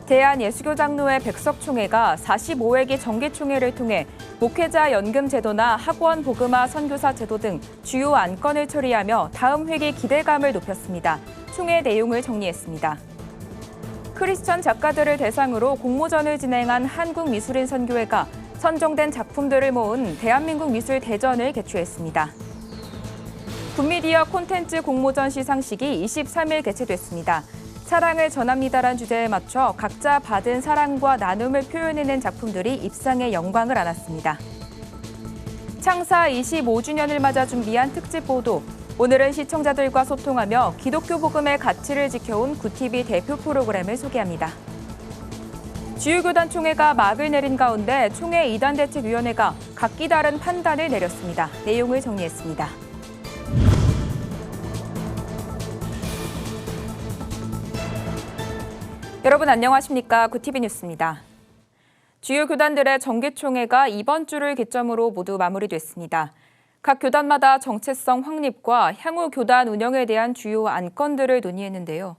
대한예수교장로회 백석총회가 45회기 정기총회를 통해 목회자 연금 제도나 학원 복음화 선교사 제도 등 주요 안건을 처리하며 다음 회기 기대감을 높였습니다. 총회 내용을 정리했습니다. 크리스천 작가들을 대상으로 공모전을 진행한 한국미술인 선교회가 선정된 작품들을 모은 대한민국 미술 대전을 개최했습니다. 굿미디어 콘텐츠 공모전 시상식이 23일 개최됐습니다. 사랑을 전합니다란 주제에 맞춰 각자 받은 사랑과 나눔을 표현해낸 작품들이 입상의 영광을 안았습니다. 창사 25주년을 맞아 준비한 특집 보도. 오늘은 시청자들과 소통하며 기독교 복음의 가치를 지켜온 굿TV 대표 프로그램을 소개합니다. 주요교단 총회가 막을 내린 가운데 총회 이단대책위원회가 각기 다른 판단을 내렸습니다. 내용을 정리했습니다. 여러분 안녕하십니까? 굿TV 뉴스입니다. 주요 교단들의 정기총회가 이번 주를 기점으로 모두 마무리됐습니다. 각 교단마다 정체성 확립과 향후 교단 운영에 대한 주요 안건들을 논의했는데요.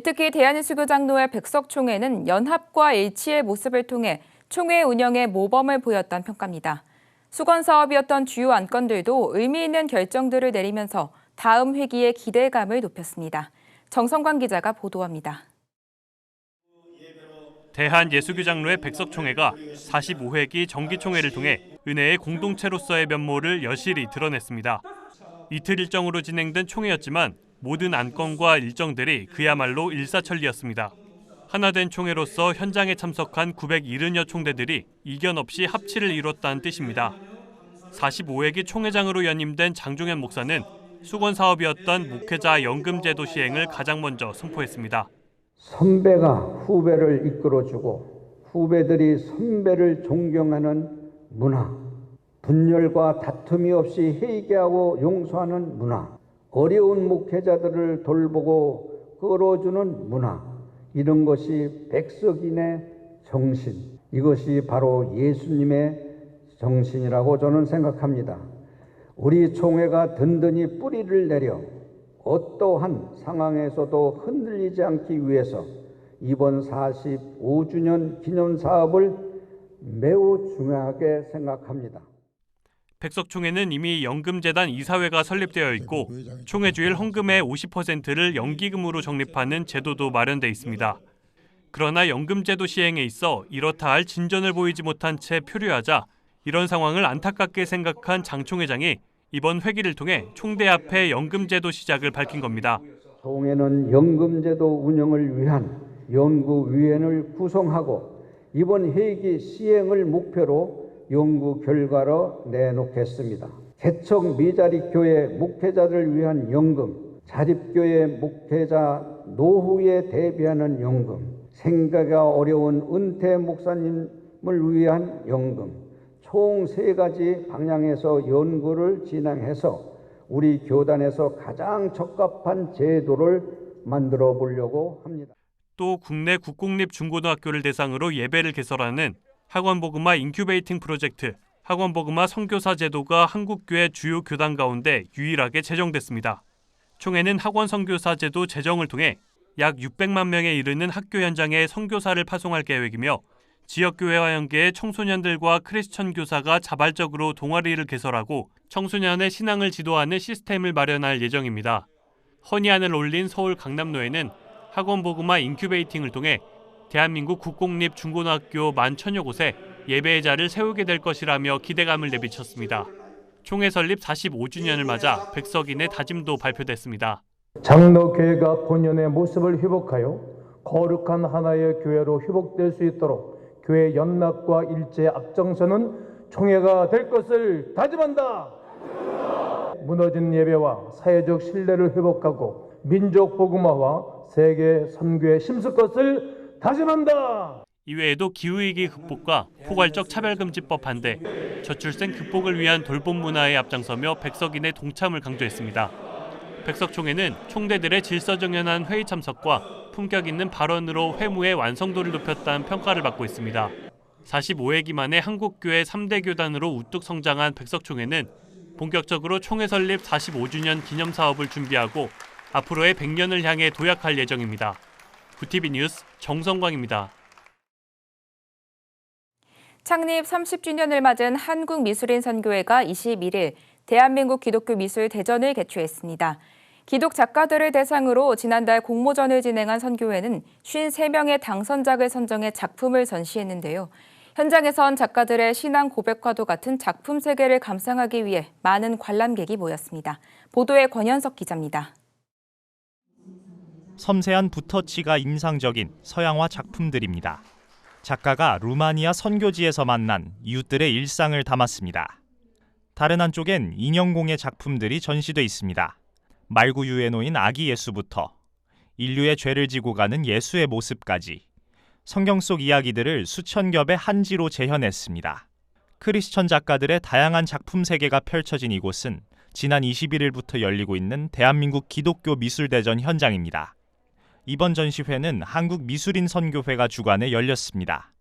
특히 대한예수교장로회 백석총회는 연합과 일치의 모습을 통해 총회 운영의 모범을 보였던 평가입니다. 수건사업이었던 주요 안건들도 의미 있는 결정들을 내리면서 다음 회기의 기대감을 높였습니다. 정성관 기자가 보도합니다. 대한예수교장로회 백석총회가 45회기 정기총회를 통해 은혜의 공동체로서의 면모를 여실히 드러냈습니다. 이틀 일정으로 진행된 총회였지만 모든 안건과 일정들이 그야말로 일사천리였습니다. 하나된 총회로서 현장에 참석한 970여 총대들이 이견 없이 합치를 이뤘다는 뜻입니다. 45회기 총회장으로 연임된 장종현 목사는 수건사업이었던 목회자 연금제도 시행을 가장 먼저 선포했습니다. 선배가 후배를 이끌어주고 후배들이 선배를 존경하는 문화, 분열과 다툼이 없이 회개하고 용서하는 문화, 어려운 목회자들을 돌보고 끌어주는 문화, 이런 것이 백석인의 정신, 이것이 바로 예수님의 정신이라고 저는 생각합니다. 우리 총회가 든든히 뿌리를 내려 어떠한 상황에서도 흔들리지 않기 위해서 이번 45주년 기념사업을 매우 중요하게 생각합니다. 백석총회는 이미 연금재단 이사회가 설립되어 있고 총회 주일 헌금의 50%를 연기금으로 적립하는 제도도 마련돼 있습니다. 그러나 연금제도 시행에 있어 이렇다 할 진전을 보이지 못한 채 표류하자 이런 상황을 안타깝게 생각한 장 총회장이 이번 회기를 통해 총대 앞에 연금제도 시작을 밝힌 겁니다. 총회는 연금제도 운영을 위한 연구위원회를 구성하고 이번 회기 시행을 목표로 연구 결과로 내놓겠습니다. 개척 미자립 교회 목회자들을 위한 연금, 자립교회 목회자 노후에 대비하는 연금, 생계가 어려운 은퇴 목사님을 위한 연금, 총 3가지 방향에서 연구를 진행해서 우리 교단에서 가장 적합한 제도를 만들어 보려고 합니다. 또 국내 국공립 중고등학교를 대상으로 예배를 개설하는 학원복음화 인큐베이팅 프로젝트, 학원복음화 선교사 제도가 한국교회 주요 교단 가운데 유일하게 제정됐습니다. 총회는 학원 선교사 제도 제정을 통해 약 600만 명에 이르는 학교 현장에 선교사를 파송할 계획이며 지역교회와 연계해 청소년들과 크리스천 교사가 자발적으로 동아리를 개설하고 청소년의 신앙을 지도하는 시스템을 마련할 예정입니다. 허니안을 올린 서울 강남노회는 학원복음화 인큐베이팅을 통해 대한민국 국공립 중고등학교 10,000여 곳에 예배의 자를 세우게 될 것이라며 기대감을 내비쳤습니다. 총회 설립 45주년을 맞아 백석인의 다짐도 발표됐습니다. 장로교회가 본연의 모습을 회복하여 거룩한 하나의 교회로 회복될 수 있도록 교회 연합과 일제의 앞장서는 총회가 될 것을 다짐한다. 무너진 예배와 사회적 신뢰를 회복하고 민족 복음화와 세계 선교에 힘쓸 것을 다짐한다. 이외에도 기후위기 극복과 포괄적 차별금지법 반대, 저출생 극복을 위한 돌봄 문화에 앞장서며 백석인의 동참을 강조했습니다. 백석총회는 총대들의 질서정연한 회의 참석과 품격 있는 발언으로 회무의 완성도를 높였다는 평가를 받고 있습니다. 45회기 만에 한국교회 3대 교단으로 우뚝 성장한 백석총회는 본격적으로 총회 설립 45주년 기념사업을 준비하고 앞으로의 100년을 향해 도약할 예정입니다. 구티비 뉴스 정성광입니다. 창립 30주년을 맞은 한국미술인선교회가 21일 대한민국 기독교 미술 대전을 개최했습니다. 기독 작가들을 대상으로 지난달 공모전을 진행한 선교회는 53명의 당선작을 선정해 작품을 전시했는데요. 현장에선 작가들의 신앙 고백과도 같은 작품 세계를 감상하기 위해 많은 관람객이 모였습니다. 보도에 권현석 기자입니다. 섬세한 붓터치가 인상적인 서양화 작품들입니다. 작가가 루마니아 선교지에서 만난 이웃들의 일상을 담았습니다. 다른 한쪽엔 인형공예 작품들이 전시돼 있습니다. 말구유에 놓인 아기 예수부터 인류의 죄를 지고 가는 예수의 모습까지 성경 속 이야기들을 수천 겹의 한지로 재현했습니다. 크리스천 작가들의 다양한 작품 세계가 펼쳐진 이곳은 지난 21일부터 열리고 있는 대한민국 기독교 미술대전 현장입니다. 이번 전시회는 한국미술인선교회가 주관해 열렸습니다.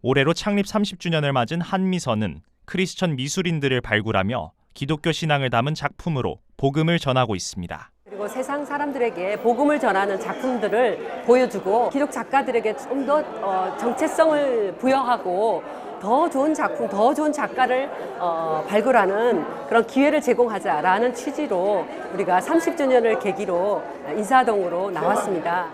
올해로 창립 30주년을 맞은 한미선은 크리스천 미술인들을 발굴하며 기독교 신앙을 담은 작품으로 복음을 전하고 있습니다. 그리고 세상 사람들에게 복음을 전하는 작품들을 보여주고 기독 작가들에게 좀 더 정체성을 부여하고 더 좋은 작품, 더 좋은 작가를 발굴하는 그런 기회를 제공하자라는 취지로 우리가 30주년을 계기로 인사동으로 나왔습니다.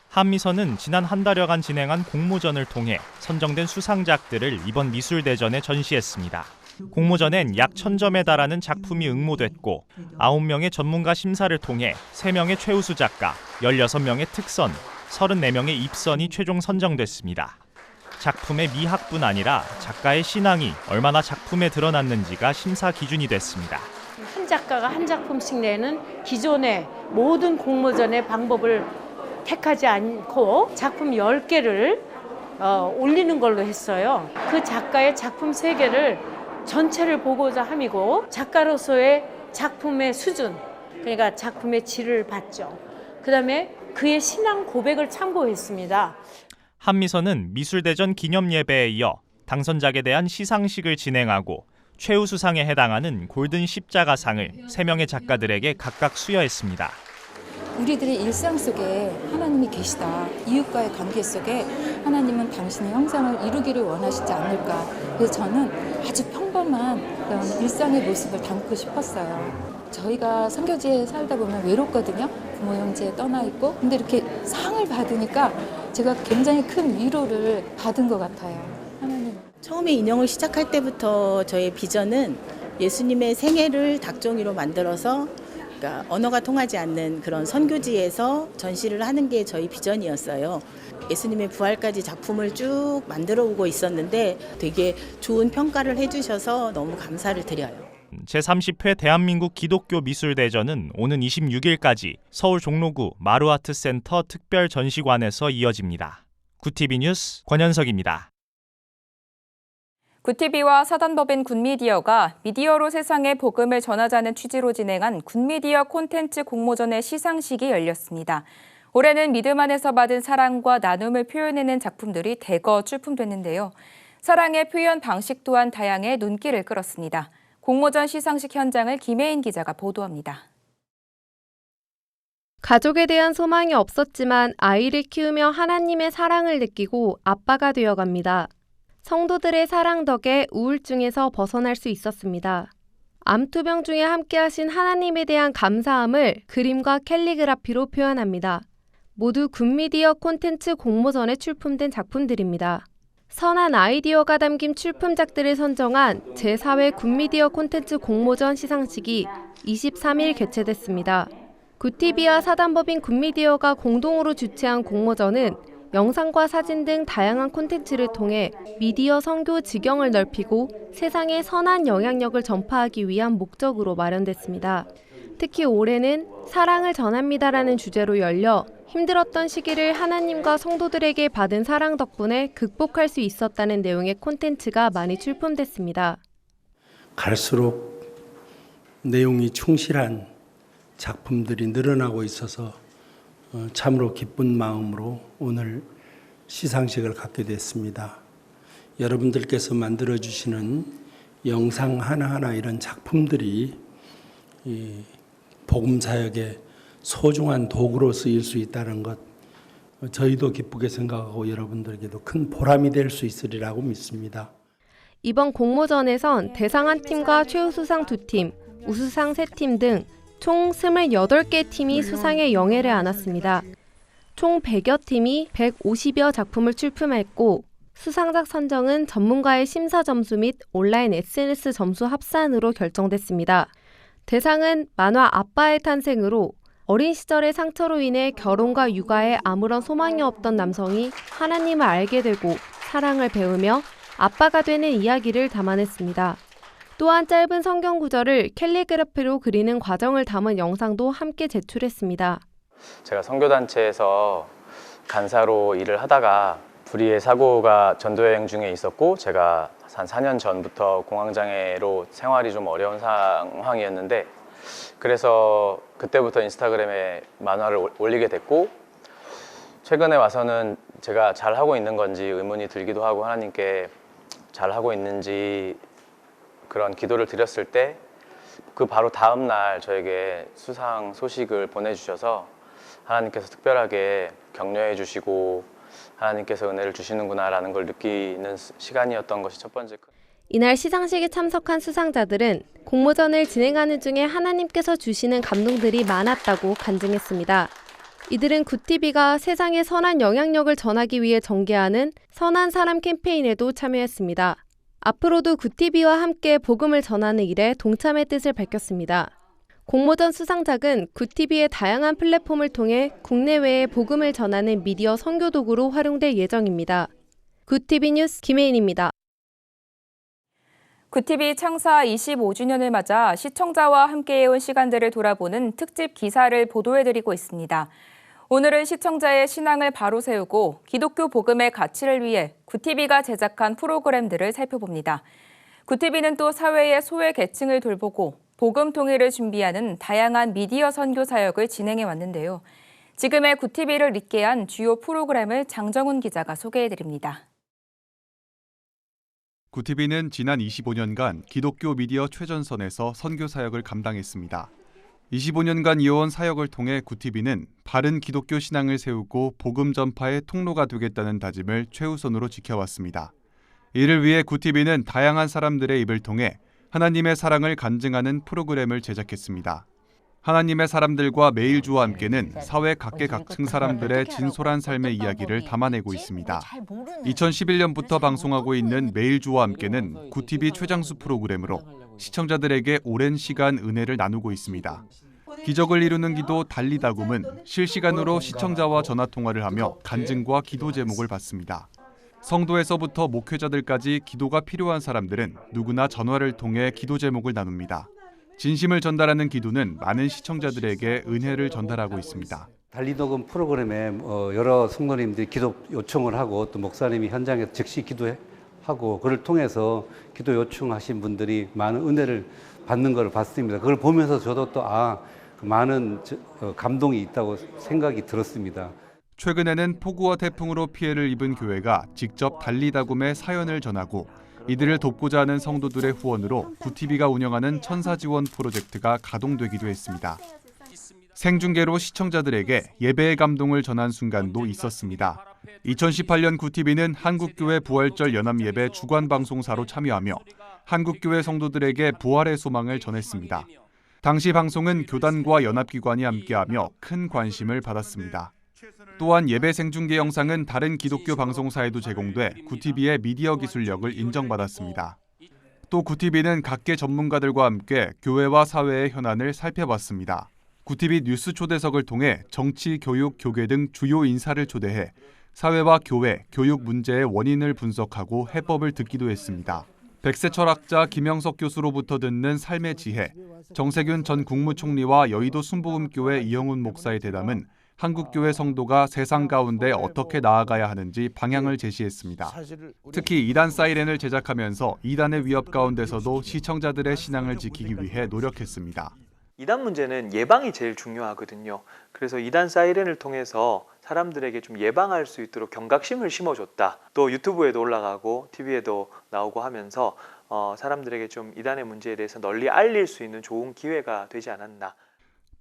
한미선은 지난 한 달여간 진행한 공모전을 통해 선정된 수상작들을 이번 미술대전에 전시했습니다. 공모전엔 약 1000점에 달하는 작품이 응모됐고 9명의 전문가 심사를 통해 3명의 최우수 작가, 16명의 특선, 34명의 입선이 최종 선정됐습니다. 작품의 미학뿐 아니라 작가의 신앙이 얼마나 작품에 드러났는지가 심사 기준이 됐습니다. 한 작가가 한 작품씩 내는 기존의 모든 공모전의 방법을 택하지 않고 작품 10개를 올리는 걸로 했어요. 그 작가의 작품 세계를 전체를 보고자 함이고 작가로서의 작품의 수준, 그러니까 작품의 질을 봤죠. 그다음에 그의 신앙 고백을 참고했습니다. 한미선은 미술대전 기념예배에 이어 당선작에 대한 시상식을 진행하고 최우수상에 해당하는 골든 십자가상을 3명의 작가들에게 각각 수여했습니다. 우리들의 일상 속에 하나님이 계시다. 이웃과의 관계 속에 하나님은 당신의 형상을 이루기를 원하시지 않을까. 그래서 저는 아주 평범한 그런 일상의 모습을 담고 싶었어요. 저희가 선교지에 살다 보면 외롭거든요. 부모 형제 떠나 있고. 근데 이렇게 상을 받으니까 제가 굉장히 큰 위로를 받은 것 같아요. 하나님. 처음에 인형을 시작할 때부터 저의 비전은 예수님의 생애를 닭종이로 만들어서 그러니까 언어가 통하지 않는 그런 선교지에서 전시를 하는 게 저희 비전이었어요. 예수님의 부활까지 작품을 쭉 만들어 오고 있었는데 되게 좋은 평가를 해주셔서 너무 감사를 드려요. 제30회 대한민국 기독교 미술대전은 오는 26일까지 서울 종로구 마루아트센터 특별전시관에서 이어집니다. 구티비 뉴스 권현석입니다. 구티비와 사단법인 굿미디어가 미디어로 세상에 복음을 전하자는 취지로 진행한 굿미디어 콘텐츠 공모전의 시상식이 열렸습니다. 올해는 믿음 안에서 받은 사랑과 나눔을 표현해낸 작품들이 대거 출품됐는데요. 사랑의 표현 방식 또한 다양해 눈길을 끌었습니다. 공모전 시상식 현장을 김혜인 기자가 보도합니다. 가족에 대한 소망이 없었지만 아이를 키우며 하나님의 사랑을 느끼고 아빠가 되어갑니다. 성도들의 사랑 덕에 우울증에서 벗어날 수 있었습니다. 암투병 중에 함께하신 하나님에 대한 감사함을 그림과 캘리그라피로 표현합니다. 모두 굿미디어 콘텐츠 공모전에 출품된 작품들입니다. 선한 아이디어가 담긴 출품작들을 선정한 제4회 굿미디어 콘텐츠 공모전 시상식이 23일 개최됐습니다. 굿티비와 사단법인 굿미디어가 공동으로 주최한 공모전은 영상과 사진 등 다양한 콘텐츠를 통해 미디어 선교 지경을 넓히고 세상에 선한 영향력을 전파하기 위한 목적으로 마련됐습니다. 특히 올해는 사랑을 전합니다라는 주제로 열려 힘들었던 시기를 하나님과 성도들에게 받은 사랑 덕분에 극복할 수 있었다는 내용의 콘텐츠가 많이 출품됐습니다. 갈수록 내용이 충실한 작품들이 늘어나고 있어서 참으로 기쁜 마음으로 오늘 시상식을 갖게 됐습니다. 여러분들께서 만들어주시는 영상 하나하나 이런 작품들이 이 복음사역의 소중한 도구로 쓰일 수 있다는 것 저희도 기쁘게 생각하고 여러분들에게도 큰 보람이 될 수 있으리라고 믿습니다. 이번 공모전에선 대상 한 팀과 최우수상 2팀, 우수상 3팀 등 총 28개 팀이 수상의 영예를 안았습니다. 총 100여 팀이 150여 작품을 출품했고 수상작 선정은 전문가의 심사 점수 및 온라인 SNS 점수 합산으로 결정됐습니다. 대상은 만화 아빠의 탄생으로 어린 시절의 상처로 인해 결혼과 육아에 아무런 소망이 없던 남성이 하나님을 알게 되고 사랑을 배우며 아빠가 되는 이야기를 담아냈습니다. 또한 짧은 성경 구절을 캘리그라피로 그리는 과정을 담은 영상도 함께 제출했습니다. 제가 선교단체에서 간사로 일을 하다가 불의의 사고가 전도여행 중에 있었고 제가 한 4년 전부터 공황장애로 생활이 좀 어려운 상황이었는데 그래서 그때부터 인스타그램에 만화를 올리게 됐고 최근에 와서는 제가 잘하고 있는 건지 의문이 들기도 하고 하나님께 잘하고 있는지 그런 기도를 드렸을 때 그 바로 다음 날 저에게 수상 소식을 보내주셔서 하나님께서 특별하게 격려해 주시고 하나님께서 은혜를 주시는구나라는 걸 느끼는 시간이었던 것이 첫 번째. 이날 시상식에 참석한 수상자들은 공모전을 진행하는 중에 하나님께서 주시는 감동들이 많았다고 간증했습니다. 이들은 굿TV가 세상에 선한 영향력을 전하기 위해 전개하는 선한 사람 캠페인에도 참여했습니다. 앞으로도 굿TV와 함께 복음을 전하는 일에 동참의 뜻을 밝혔습니다. 공모전 수상작은 굿TV의 다양한 플랫폼을 통해 국내외에 복음을 전하는 미디어 선교 도구로 활용될 예정입니다. 굿TV 뉴스 김혜인입니다. 굿TV 창사 25주년을 맞아 시청자와 함께해온 시간들을 돌아보는 특집 기사를 보도해드리고 있습니다. 오늘은 시청자의 신앙을 바로 세우고 기독교 복음의 가치를 위해 굿TV가 제작한 프로그램들을 살펴봅니다. 굿TV는 또 사회의 소외 계층을 돌보고 복음 통일을 준비하는 다양한 미디어 선교 사역을 진행해 왔는데요. 지금의 굿TV를 있게 한 주요 프로그램을 장정훈 기자가 소개해드립니다. 굿TV는 지난 25년간 기독교 미디어 최전선에서 선교 사역을 감당했습니다. 25년간 이어온 사역을 통해 굿TV는 바른 기독교 신앙을 세우고 복음 전파의 통로가 되겠다는 다짐을 최우선으로 지켜왔습니다. 이를 위해 굿TV는 다양한 사람들의 입을 통해 하나님의 사랑을 간증하는 프로그램을 제작했습니다. 하나님의 사람들과 매일 주와 함께는 사회 각계각층 사람들의 진솔한 삶의 이야기를 담아내고 있습니다. 2011년부터 방송하고 있는 매일 주와 함께는 굿TV 최장수 프로그램으로 시청자들에게 오랜 시간 은혜를 나누고 있습니다. 기적을 이루는 기도 달리다굼은 실시간으로 시청자와 전화통화를 하며 간증과 기도 제목을 받습니다. 성도에서부터 목회자들까지 기도가 필요한 사람들은 누구나 전화를 통해 기도 제목을 나눕니다. 진심을 전달하는 기도는 많은 시청자들에게 은혜를 전달하고 있습니다. 달리도금 프로그램에 여러 성도님들이 기도 요청을 하고 또 목사님이 현장에서 즉시 기도하고 그를 통해서 기도 요청하신 분들이 많은 은혜를 받는 것을 봤습니다. 그걸 보면서 저도 또 많은 감동이 있다고 생각이 들었습니다. 최근에는 폭우와 태풍으로 피해를 입은 교회가 직접 달리다굼의 사연을 전하고 이들을 돕고자 하는 성도들의 후원으로 굿TV가 운영하는 천사지원 프로젝트가 가동되기도 했습니다. 생중계로 시청자들에게 예배의 감동을 전한 순간도 있었습니다. 2018년 굿TV는 한국교회 부활절 연합예배 주관방송사로 참여하며 한국교회 성도들에게 부활의 소망을 전했습니다. 당시 방송은 교단과 연합기관이 함께하며 큰 관심을 받았습니다. 또한 예배 생중계 영상은 다른 기독교 방송사에도 제공돼 굿TV의 미디어 기술력을 인정받았습니다. 또 굿TV는 각계 전문가들과 함께 교회와 사회의 현안을 살펴봤습니다. 굿TV 뉴스 초대석을 통해 정치, 교육, 교계 등 주요 인사를 초대해 사회와 교회, 교육 문제의 원인을 분석하고 해법을 듣기도 했습니다. 백세 철학자 김영석 교수로부터 듣는 삶의 지혜, 정세균 전 국무총리와 여의도 순복음교회 이영훈 목사의 대담은 한국교회 성도가 세상 가운데 어떻게 나아가야 하는지 방향을 제시했습니다. 특히 이단 사이렌을 제작하면서 이단의 위협 가운데서도 시청자들의 신앙을 지키기 위해 노력했습니다. 이단 문제는 예방이 제일 중요하거든요. 그래서 이단 사이렌을 통해서 사람들에게 좀 예방할 수 있도록 경각심을 심어줬다. 또 유튜브에도 올라가고 TV에도 나오고 하면서 사람들에게 좀 이단의 문제에 대해서 널리 알릴 수 있는 좋은 기회가 되지 않았나.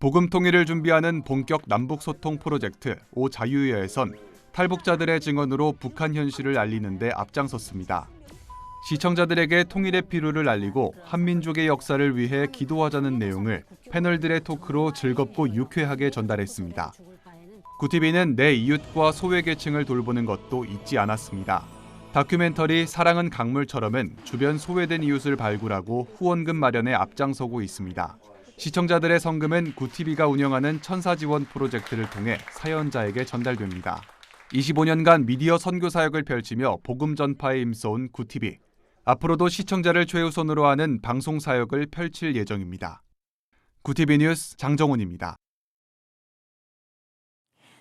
복음 통일을 준비하는 본격 남북소통 프로젝트 오자유여에선 탈북자들의 증언으로 북한 현실을 알리는 데 앞장섰습니다. 시청자들에게 통일의 필요를 알리고 한민족의 역사를 위해 기도하자는 내용을 패널들의 토크로 즐겁고 유쾌하게 전달했습니다. 구티비는 내 이웃과 소외계층을 돌보는 것도 잊지 않았습니다. 다큐멘터리 사랑은 강물처럼은 주변 소외된 이웃을 발굴하고 후원금 마련에 앞장서고 있습니다. 시청자들의 성금은 구티비가 운영하는 천사지원 프로젝트를 통해 사연자에게 전달됩니다. 25년간 미디어 선교 사역을 펼치며 복음 전파에 힘써온 구티비. 앞으로도 시청자를 최우선으로 하는 방송 사역을 펼칠 예정입니다. 구티비 뉴스 장정훈입니다.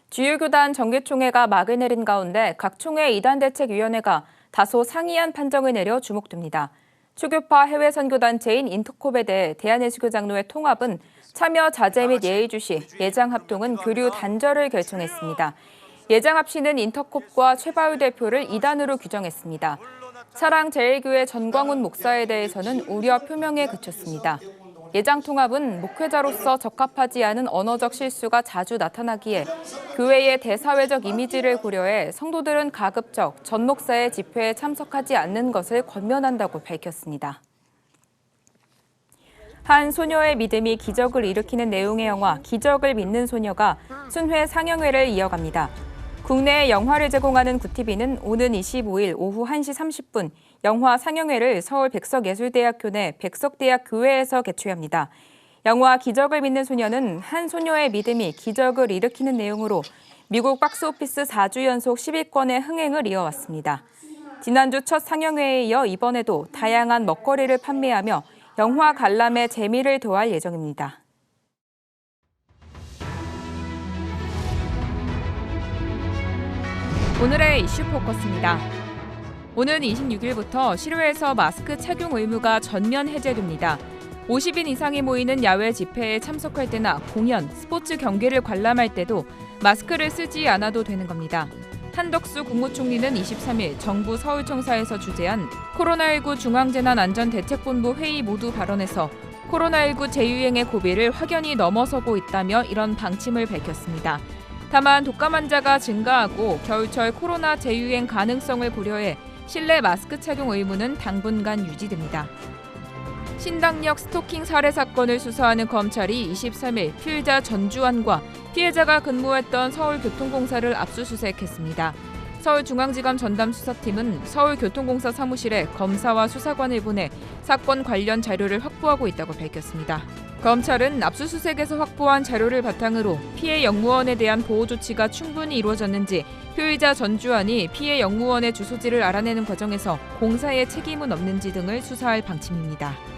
주요 교단 정기총회가 막을 내린 가운데 각 총회 이단대책위원회가 다소 상이한 판정을 내려 주목됩니다. 초교파 해외 선교단체인 인터콥에 대해 대한예수교 장로회 통합은 참여 자제 및 예의주시, 예장 합동은 교류 단절을 결정했습니다. 예장 합시는 인터콥과 최바울 대표를 이단으로 규정했습니다. 사랑제일교회 전광훈 목사에 대해서는 우려 표명에 그쳤습니다. 예장 통합은 목회자로서 적합하지 않은 언어적 실수가 자주 나타나기에 교회의 대사회적 이미지를 고려해 성도들은 가급적 전 목사의 집회에 참석하지 않는 것을 권면한다고 밝혔습니다. 한 소녀의 믿음이 기적을 일으키는 내용의 영화 기적을 믿는 소녀가 순회 상영회를 이어갑니다. 국내에 영화를 제공하는 구티비는 오는 25일 오후 1시 30분 영화 상영회를 서울 백석예술대학교 내 백석대학 교회에서 개최합니다. 영화 기적을 믿는 소녀는 한 소녀의 믿음이 기적을 일으키는 내용으로 미국 박스오피스 4주 연속 10위권의 흥행을 이어왔습니다. 지난주 첫 상영회에 이어 이번에도 다양한 먹거리를 판매하며 영화 관람의 재미를 더할 예정입니다. 오늘의 이슈 포커스입니다. 오는 26일부터 실외에서 마스크 착용 의무가 전면 해제됩니다. 50인 이상이 모이는 야외 집회에 참석할 때나 공연, 스포츠 경기를 관람할 때도 마스크를 쓰지 않아도 되는 겁니다. 한덕수 국무총리는 23일 정부 서울청사에서 주재한 코로나19 중앙재난안전대책본부 회의 모두 발언에서 코로나19 재유행의 고비를 확연히 넘어서고 있다며 이런 방침을 밝혔습니다. 다만 독감 환자가 증가하고 겨울철 코로나 재유행 가능성을 고려해 실내 마스크 착용 의무는 당분간 유지됩니다. 신당역 스토킹 살해 사건을 수사하는 검찰이 23일 피의자 전주환과 피해자가 근무했던 서울교통공사를 압수수색했습니다. 서울중앙지검 전담수사팀은 서울교통공사 사무실에 검사와 수사관을 보내 사건 관련 자료를 확보하고 있다고 밝혔습니다. 검찰은 압수수색에서 확보한 자료를 바탕으로 피해 영무원에 대한 보호 조치가 충분히 이루어졌는지 피의자 전주환이 피해 영무원의 주소지를 알아내는 과정에서 공사의 책임은 없는지 등을 수사할 방침입니다.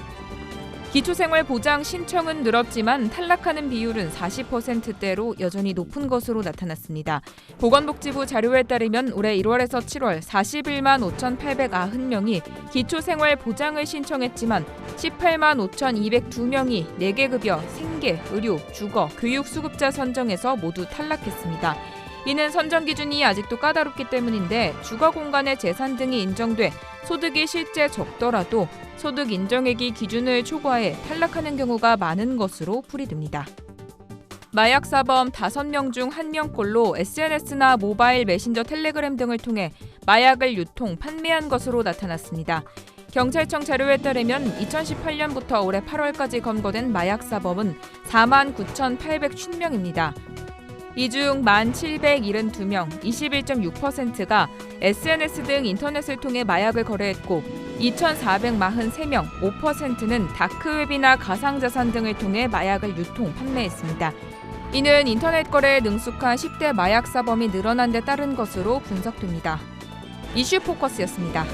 기초생활보장 신청은 늘었지만 탈락하는 비율은 40%대로 여전히 높은 것으로 나타났습니다. 보건복지부 자료에 따르면 올해 1월에서 7월 41만 5,890명이 기초생활보장을 신청했지만 18만 5,202명이 4개 급여, 생계, 의료, 주거, 교육 수급자 선정에서 모두 탈락했습니다. 이는 선정 기준이 아직도 까다롭기 때문인데 주거 공간의 재산 등이 인정돼 소득이 실제 적더라도 소득 인정액이 기준을 초과해 탈락하는 경우가 많은 것으로 풀이됩니다. 마약 사범 5명 중 1명꼴로 SNS나 모바일 메신저 텔레그램 등을 통해 마약을 유통, 판매한 것으로 나타났습니다. 경찰청 자료에 따르면 2018년부터 올해 8월까지 검거된 마약 사범은 4만 9,850명입니다. 이 중 1,772명, 21.6%가 SNS 등 인터넷을 통해 마약을 거래했고 2,443명, 5%는 다크웹이나 가상자산 등을 통해 마약을 유통, 판매했습니다. 이는 인터넷 거래에 능숙한 10대 마약 사범이 늘어난 데 따른 것으로 분석됩니다. 이슈 포커스였습니다.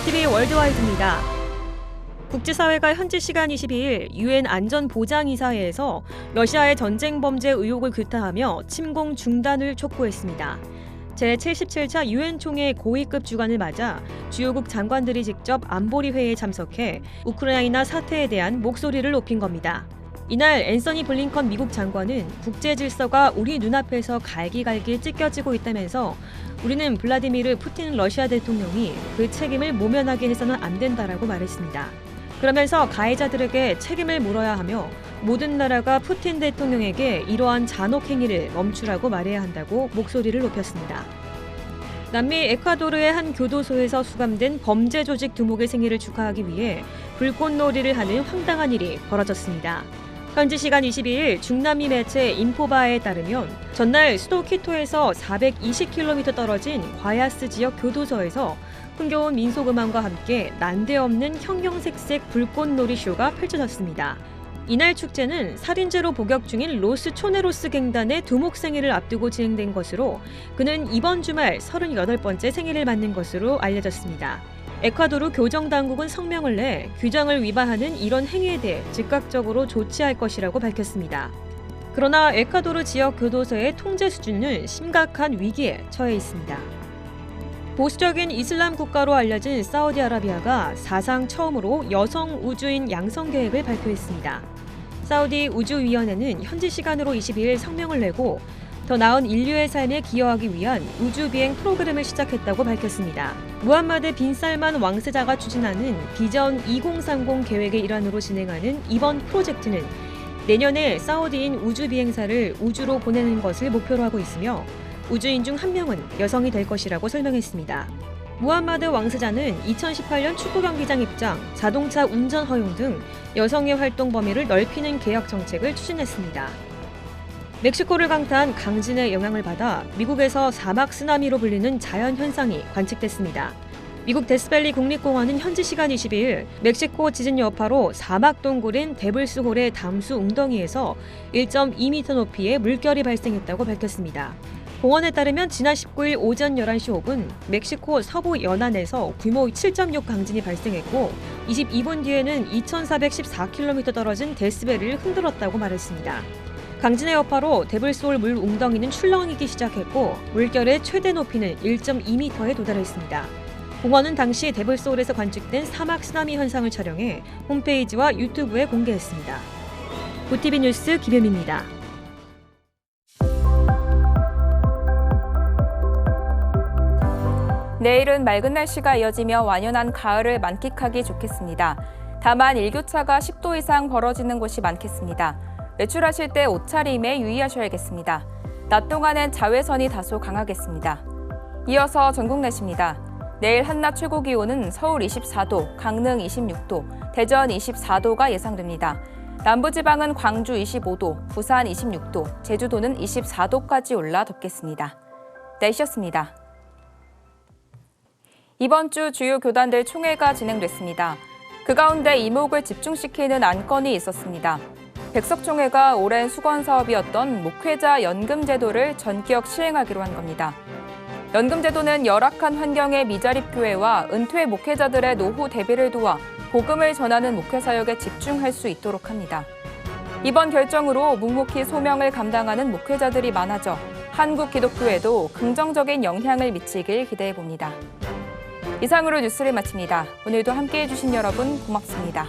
TV 월드와이드입니다. 국제사회가 현지 시간 22일 유엔 안전보장이사회에서 러시아의 전쟁 범죄 의혹을 규탄하며 침공 중단을 촉구했습니다. 제77차 유엔 총회 고위급 주간을 맞아 주요국 장관들이 직접 안보리 회의에 참석해 우크라이나 사태에 대한 목소리를 높인 겁니다. 이날 앤서니 블링컨 미국 장관은 국제 질서가 우리 눈앞에서 갈기갈기 찢겨지고 있다면서 우리는 블라디미르 푸틴 러시아 대통령이 그 책임을 모면하게 해서는 안 된다라고 말했습니다. 그러면서 가해자들에게 책임을 물어야 하며 모든 나라가 푸틴 대통령에게 이러한 잔혹 행위를 멈추라고 말해야 한다고 목소리를 높였습니다. 남미 에콰도르의 한 교도소에서 수감된 범죄 조직 두목의 생일을 축하하기 위해 불꽃놀이를 하는 황당한 일이 벌어졌습니다. 현지 시간 22일 중남미 매체 인포바에 따르면 전날 수도 키토에서 420km 떨어진 과야스 지역 교도소에서 흥겨운 민속음악과 함께 난데없는 형형색색 불꽃놀이 쇼가 펼쳐졌습니다. 이날 축제는 살인죄로 복역 중인 로스 초네로스 갱단의 두목 생일을 앞두고 진행된 것으로 그는 이번 주말 38번째 생일을 맞는 것으로 알려졌습니다. 에콰도르 교정당국은 성명을 내 규정을 위반하는 이런 행위에 대해 즉각적으로 조치할 것이라고 밝혔습니다. 그러나 에콰도르 지역 교도소의 통제 수준은 심각한 위기에 처해 있습니다. 보수적인 이슬람 국가로 알려진 사우디아라비아가 사상 처음으로 여성 우주인 양성 계획을 발표했습니다. 사우디 우주위원회는 현지 시간으로 22일 성명을 내고 더 나은 인류의 삶에 기여하기 위한 우주비행 프로그램을 시작했다고 밝혔습니다. 무함마드 빈 살만 왕세자가 추진하는 비전 2030 계획의 일환으로 진행하는 이번 프로젝트는 내년에 사우디인 우주비행사를 우주로 보내는 것을 목표로 하고 있으며 우주인 중 한 명은 여성이 될 것이라고 설명했습니다. 무함마드 왕세자는 2018년 축구 경기장 입장, 자동차 운전 허용 등 여성의 활동 범위를 넓히는 개혁 정책을 추진했습니다. 멕시코를 강타한 강진의 영향을 받아 미국에서 사막 쓰나미로 불리는 자연 현상이 관측됐습니다. 미국 데스밸리 국립공원은 현지 시간 22일 멕시코 지진 여파로 사막 동굴인 데블스홀의 담수 웅덩이에서 1.2m 높이의 물결이 발생했다고 밝혔습니다. 공원에 따르면 지난 19일 오전 11시 5분 멕시코 서부 연안에서 규모 7.6 강진이 발생했고 22분 뒤에는 2414km 떨어진 데스밸리를 흔들었다고 말했습니다. 강진의 여파로 데블스홀 물 웅덩이는 출렁이기 시작했고 물결의 최대 높이는 1.2m에 도달했습니다. 공원은 당시 데블스홀에서 관측된 사막 쓰나미 현상을 촬영해 홈페이지와 유튜브에 공개했습니다. 보티비 뉴스 김혜미입니다. 내일은 맑은 날씨가 이어지며 완연한 가을을 만끽하기 좋겠습니다. 다만 일교차가 10도 이상 벌어지는 곳이 많겠습니다. 외출하실 때 옷차림에 유의하셔야겠습니다. 낮 동안엔 자외선이 다소 강하겠습니다. 이어서 전국 날씨입니다. 내일 한낮 최고 기온은 서울 24도, 강릉 26도, 대전 24도가 예상됩니다. 남부지방은 광주 25도, 부산 26도, 제주도는 24도까지 올라 덥겠습니다. 날씨였습니다. 이번 주 주요 교단들 총회가 진행됐습니다. 그 가운데 이목을 집중시키는 안건이 있었습니다. 백석총회가 오랜 수건 사업이었던 목회자 연금 제도를 전격 시행하기로 한 겁니다. 연금 제도는 열악한 환경의 미자립 교회와 은퇴 목회자들의 노후 대비를 도와 복음을 전하는 목회 사역에 집중할 수 있도록 합니다. 이번 결정으로 묵묵히 소명을 감당하는 목회자들이 많아져 한국 기독교에도 긍정적인 영향을 미치길 기대해 봅니다. 이상으로 뉴스를 마칩니다. 오늘도 함께해 주신 여러분 고맙습니다.